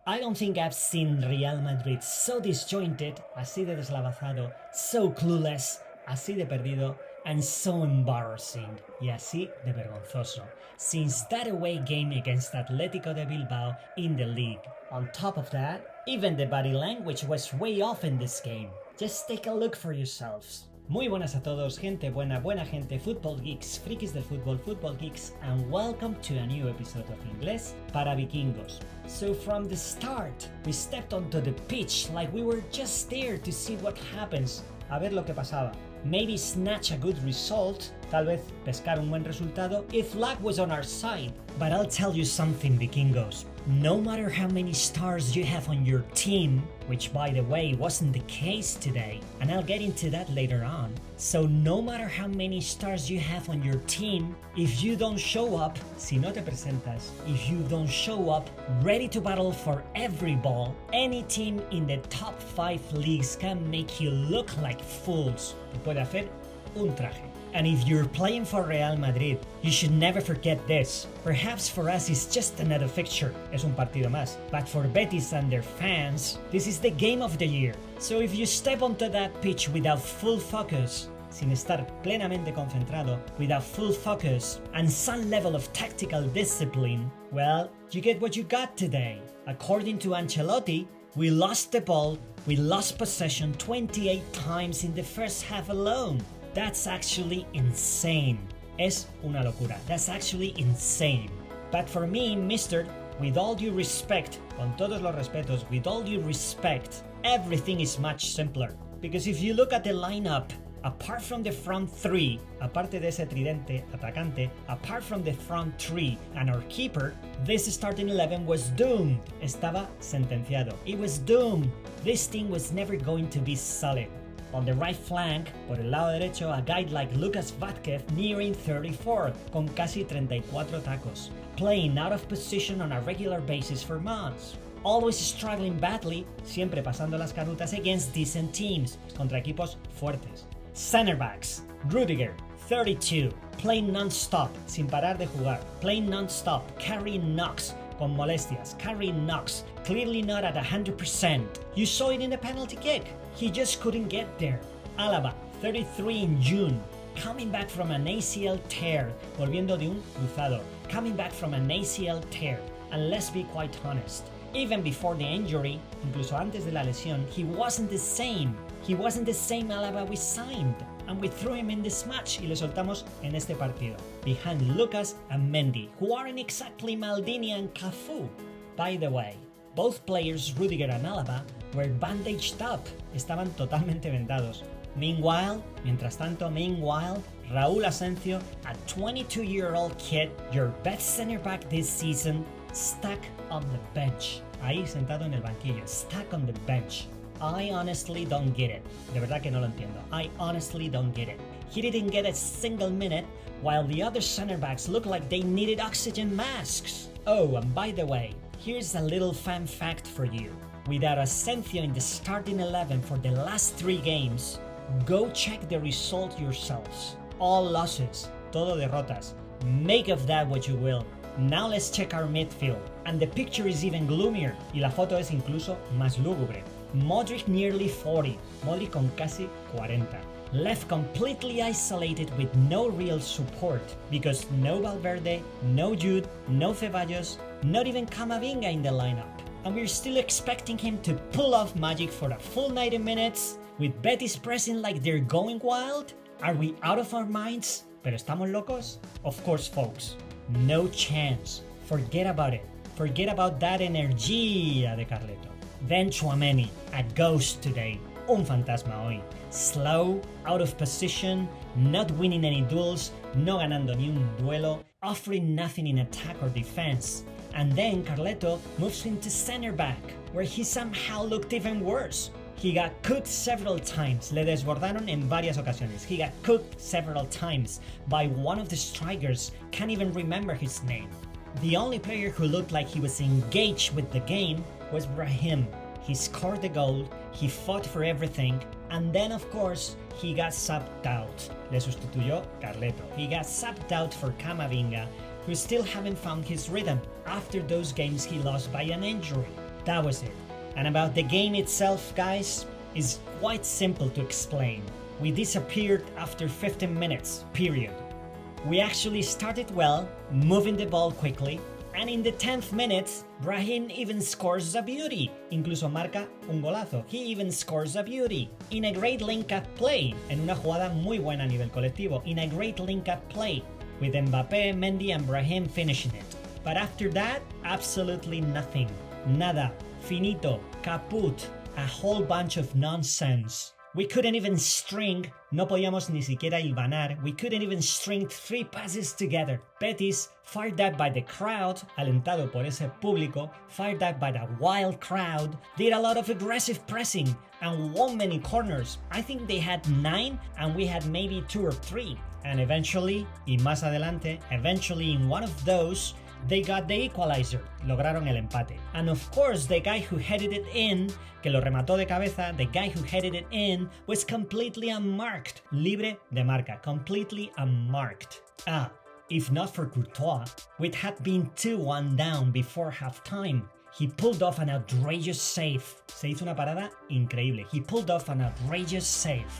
I don't think I've seen Real Madrid so disjointed, así de deslabazado, so clueless, así de perdido, and so embarrassing, y así de vergonzoso, since that away game against Atletico de Bilbao in the league. On top of that, even the body language was way off in this game. Just take a look for yourselves. Muy buenas a todos, gente buena, buena gente, football geeks, frikis del fútbol, football geeks, and welcome to a new episode of Inglés para Vikingos. So from the start, we stepped onto the pitch like we were just there to see what happens, a ver lo que pasaba. Maybe snatch a good result, tal vez pescar un buen resultado, if luck was on our side. But I'll tell you something, Vikingos. No matter how many stars you have on your team, which by the way wasn't the case today, and I'll get into that later on. So no matter how many stars you have on your team, if you don't show up, si no te presentas, if you don't show up ready to battle for every ball, any team in the top 5 leagues can make you look like fools. Te puede hacer un traje. And if you're playing for Real Madrid, you should never forget this. Perhaps for us it's just another fixture, es un partido más. But for Betis and their fans, this is the game of the year. So if you step onto that pitch without full focus, sin estar plenamente concentrado, without full focus, and some level of tactical discipline, well, you get what you got today. According to Ancelotti, we lost the ball, we lost possession 28 times in the first half alone. That's actually insane. Es una locura. That's actually insane. But for me, mister, with all due respect, con todos los respetos, with all due respect, everything is much simpler. Because if you look at the lineup, apart from the front three, aparte de ese tridente atacante, apart from the front three and our keeper, this starting 11 was doomed. Estaba sentenciado. It was doomed. This team was never going to be solid. On the right flank, por el lado derecho, a guy like Lucas Vázquez nearing 34, con casi 34 tacos, playing out of position on a regular basis for months. Always struggling badly, siempre pasando las canutas against decent teams, contra equipos fuertes. Center backs, Rudiger, 32, playing non-stop, sin parar de jugar, playing non-stop, carrying knocks, con molestias, carrying knocks, clearly not at 100%. You saw it in the penalty kick. He just couldn't get there. Alaba, 33 in June, coming back from an ACL tear, volviendo de un cruzado, coming back from an ACL tear. And let's be quite honest, even before the injury, incluso antes de la lesión, he wasn't the same. He wasn't the same Alaba we signed. And we threw him in this match y le soltamos en este partido, behind Lucas and Mendy, who aren't exactly Maldini and Cafu. By the way, both players, Rudiger and Alaba, were bandaged up, estaban totalmente vendados. Mientras tanto, Raúl Asensio, a 22-year-old kid, your best center back this season, stuck on the bench. Ahí sentado en el banquillo, stuck on the bench. I honestly don't get it. De verdad que no lo entiendo. I honestly don't get it. He didn't get a single minute, while the other center backs looked like they needed oxygen masks. Oh, and by the way, here's a little fun fact for you. Without Asensio in the starting 11 for the last 3 games, go check the result yourselves. All losses, todo derrotas. Make of that what you will. Now let's check our midfield. And the picture is even gloomier, y la foto es incluso más lúgubre. Modric nearly 40, Modric con casi 40. Left completely isolated with no real support, because no Valverde, no Jude, no Ceballos, not even Camavinga in the lineup. And we're still expecting him to pull off magic for a full 90 minutes, with Betis pressing like they're going wild? Are we out of our minds? ¿Pero estamos locos? Of course, folks. No chance. Forget about it. Forget about that energía de Carleto. Then Tchouaméni, a ghost today. Un fantasma hoy. Slow, out of position, not winning any duels, no ganando ni un duelo, offering nothing in attack or defense. And then Carleto moves him to center back, where he somehow looked even worse. He got cooked several times, le desbordaron en varias ocasiones. He got cooked several times by one of the strikers, can't even remember his name. The only player who looked like he was engaged with the game was Brahim. He scored the goal, he fought for everything, and then of course, he got subbed out. Le sustituyó Carleto. He got subbed out for Camavinga, who still haven't found his rhythm after those games he lost by an injury. That was it. And about the game itself, guys, is quite simple to explain. We disappeared after 15 minutes, period. We actually started well, moving the ball quickly, and in the 10th minute, Brahim even scores a beauty. Incluso marca un golazo. He even scores a beauty. In a great link-up play. En una jugada muy buena a nivel colectivo. In a great link-up play. With Mbappé, Mendy and Brahim finishing it. But after that, absolutely nothing. Nada. Finito. Caput. A whole bunch of nonsense. We couldn't even string, no podíamos ni siquiera hilvanar, we couldn't even string 3 passes together. Betis, fired up by the crowd, alentado por ese público, fired up by the wild crowd, did a lot of aggressive pressing and won many corners. I think they had 9 and we had maybe 2 or 3. And eventually, y más adelante, eventually in one of those, they got the equalizer, lograron el empate. And of course, the guy who headed it in, que lo remató de cabeza, the guy who headed it in was completely unmarked. Libre de marca, completely unmarked. If not for Courtois, we'd had been 2-1 down before halftime. He pulled off an outrageous save. Se hizo una parada increíble. He pulled off an outrageous save.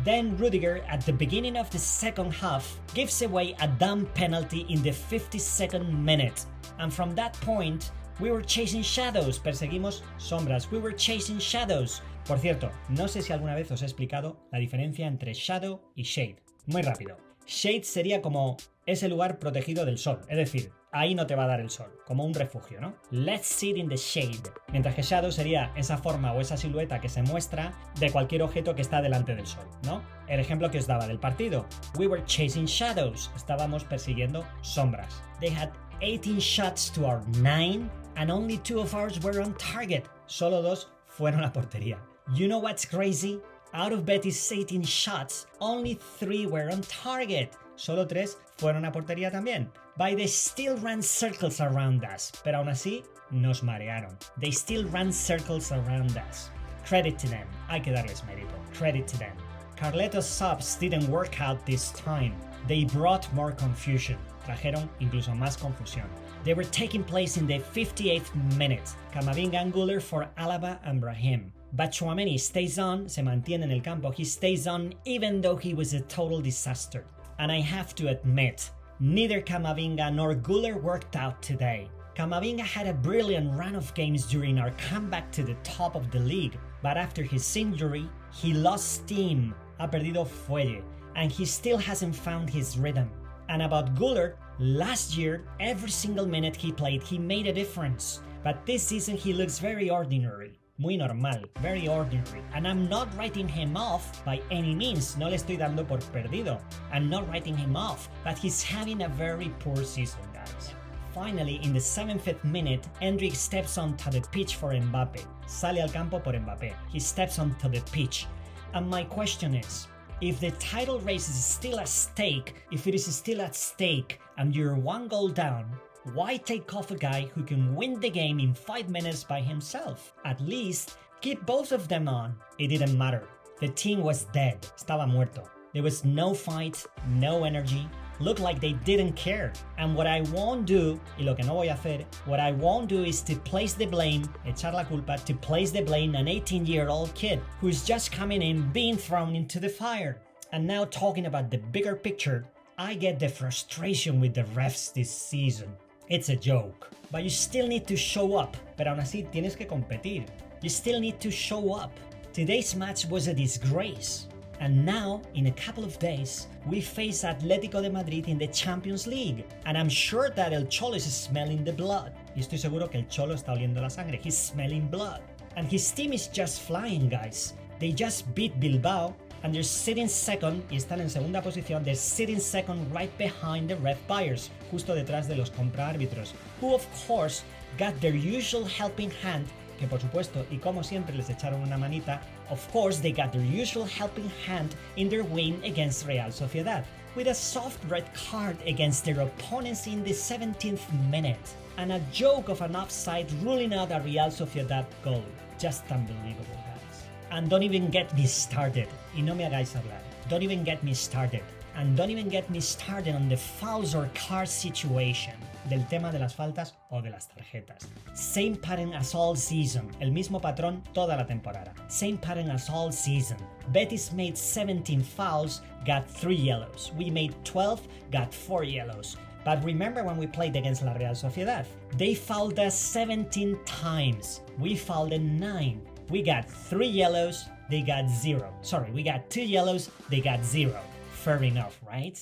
Then Rudiger, at the beginning of the second half, gives away a dumb penalty in the 52nd minute. And from that point, we were chasing shadows. Perseguimos sombras. We were chasing shadows. Por cierto, no sé si alguna vez os he explicado la diferencia entre shadow y shade. Muy rápido. Shade sería como ese lugar protegido del sol, es decir, ahí no te va a dar el sol, como un refugio, ¿no? Let's sit in the shade. Mientras que shadow sería esa forma o esa silueta que se muestra de cualquier objeto que está delante del sol, ¿no? El ejemplo que os daba del partido. We were chasing shadows. Estábamos persiguiendo sombras. They had 18 shots to our 9 and only 2 of ours were on target. Solo 2 fueron a portería. You know what's crazy? Out of Betis' 18 shots, only 3 were on target. Solo 3 fueron a portería también. But they still ran circles around us. Pero aún así, nos marearon. They still ran circles around us. Credit to them. Hay que darles mérito. Credit to them. Carletos subs didn't work out this time. They brought more confusion. Trajeron incluso más confusión. They were taking place in the 58th minute. Camavinga and Güler for Alaba and Brahim. But Tchouaméni stays on, se mantiene en el campo, he stays on even though he was a total disaster. And I have to admit, neither Camavinga nor Güler worked out today. Camavinga had a brilliant run of games during our comeback to the top of the league, but after his injury, he lost steam, ha perdido fuelle, and he still hasn't found his rhythm. And about Güler, last year, every single minute he played, he made a difference. But this season he looks very ordinary. Muy normal, very ordinary. And I'm not writing him off by any means. No le estoy dando por perdido. I'm not writing him off, but he's having a very poor season, guys. Finally, in the 75th minute, Endrick steps onto the pitch for Mbappé. Sale al campo por Mbappé. He steps onto the pitch. And my question is, if the title race is still at stake, if it is still at stake and you're 1 goal down, why take off a guy who can win the game in 5 minutes by himself? At least, keep both of them on. It didn't matter. The team was dead. Estaba muerto. There was no fight, no energy. Looked like they didn't care. And what I won't do, y lo que no voy a hacer, what I won't do is to place the blame, echar la culpa, to place the blame on an 18-year-old kid who's just coming in, being thrown into the fire. And now talking about the bigger picture, I get the frustration with the refs this season. It's a joke. But you still need to show up. Pero aún así tienes que competir. You still need to show up. Today's match was a disgrace. And now, in a couple of days, we face Atletico de Madrid in the Champions League. And I'm sure that El Cholo is smelling the blood. Y estoy seguro que El Cholo está oliendo la sangre. He's smelling blood. And his team is just flying, guys. They just beat Bilbao. And they're sitting second, y están en segunda posición, they're sitting second right behind the ref buyers, justo detrás de los compra-árbitros, who of course got their usual helping hand, que por supuesto, y como siempre les echaron una manita, of course they got their usual helping hand in their win against Real Sociedad, with a soft red card against their opponents in the 17th minute, and a joke of an offside ruling out a Real Sociedad goal. Just unbelievable, guys. And don't even get me started. Y no me hagáis hablar. Don't even get me started. And don't even get me started on the fouls or card situation. del tema de las faltas o de las tarjetas. Same pattern as all season, el mismo patrón toda la temporada. Same pattern as all season. Betis made 17 fouls, got 3 yellows. We made 12, got 4 yellows. But remember when we played against La Real Sociedad? They fouled us 17 times. We fouled them 9. We got 3 yellows, they got 0. Sorry, we got 2 yellows, they got 0. Fair enough, right?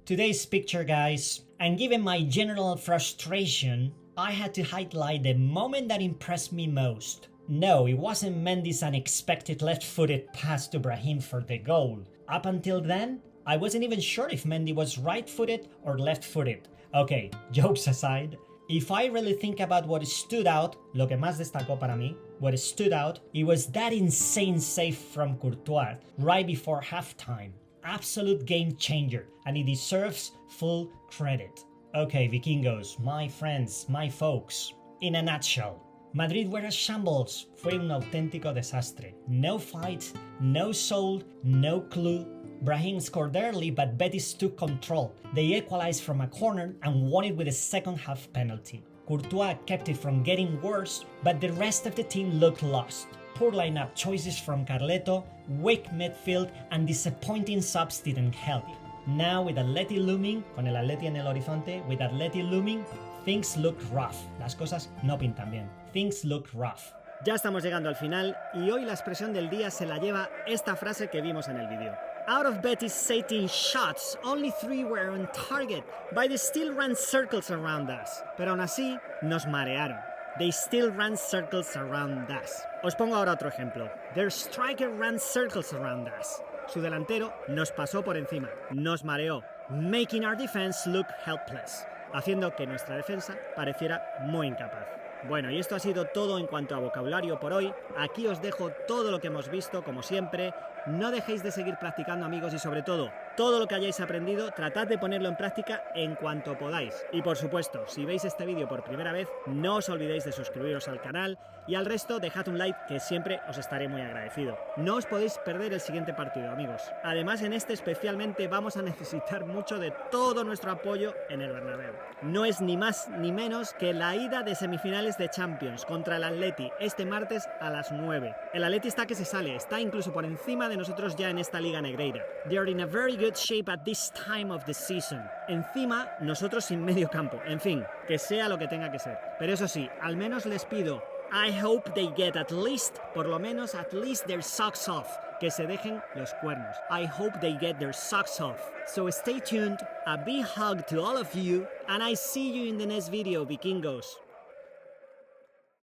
Today's picture, guys, and given my general frustration, I had to highlight the moment that impressed me most. No, it wasn't Mendy's unexpected left-footed pass to Brahim for the goal. Up until then, I wasn't even sure if Mendy was right-footed or left-footed. Okay, jokes aside, if I really think about what stood out, lo que más destacó para mí, what stood out, it was that insane save from Courtois right before halftime. Absolute game changer, and it deserves full credit. Okay, Vikingos, my friends, my folks, in a nutshell, Madrid were a shambles, fue un auténtico desastre. No fight, no soul, no clue. Brahim scored early, but Betis took control. They equalized from a corner and won it with a second half penalty. Courtois kept it from getting worse, but the rest of the team looked lost. Poor lineup choices from Carleto, weak midfield, and disappointing subs didn't help. Now with Atleti looming, con el Atleti en el horizonte, with Atleti looming, things look rough. Las cosas no pintan bien. Things look rough. Ya estamos llegando al final y hoy la expresión del día se la lleva esta frase que vimos en el vídeo. Out of Betis' 18 shots, only 3 were on target, but they still ran circles around us. Pero aún así, nos marearon. They still ran circles around us. Os pongo ahora otro ejemplo. Their striker ran circles around us. Su delantero nos pasó por encima, nos mareó, making our defense look helpless, haciendo que nuestra defensa pareciera muy incapaz. Bueno, y esto ha sido todo en cuanto a vocabulario por hoy. Aquí os dejo todo lo que hemos visto, como siempre. No dejéis de seguir practicando, amigos, y sobre todo lo que hayáis aprendido, tratad de ponerlo en práctica en cuanto podáis. Y por supuesto, si veis este vídeo por primera vez, no os olvidéis de suscribiros al canal y al resto dejad un like, que siempre os estaré muy agradecido. No os podéis perder el siguiente partido, amigos. Además, en este especialmente vamos a necesitar mucho de todo nuestro apoyo en el Bernabéu. No es ni más ni menos que la ida de semifinales de Champions contra el Atleti este martes a las 9. El Atleti está que se sale, está incluso por encima de nosotros ya en esta liga negreira. They are in a very good shape at this time of the season. Encima, nosotros sin medio campo. En fin, que sea lo que tenga que ser. Pero eso sí, al menos les pido, I hope they get at least their socks off. Que se dejen los cuernos. I hope they get their socks off. So stay tuned, a big hug to all of you, and I see you in the next video, Vikingos.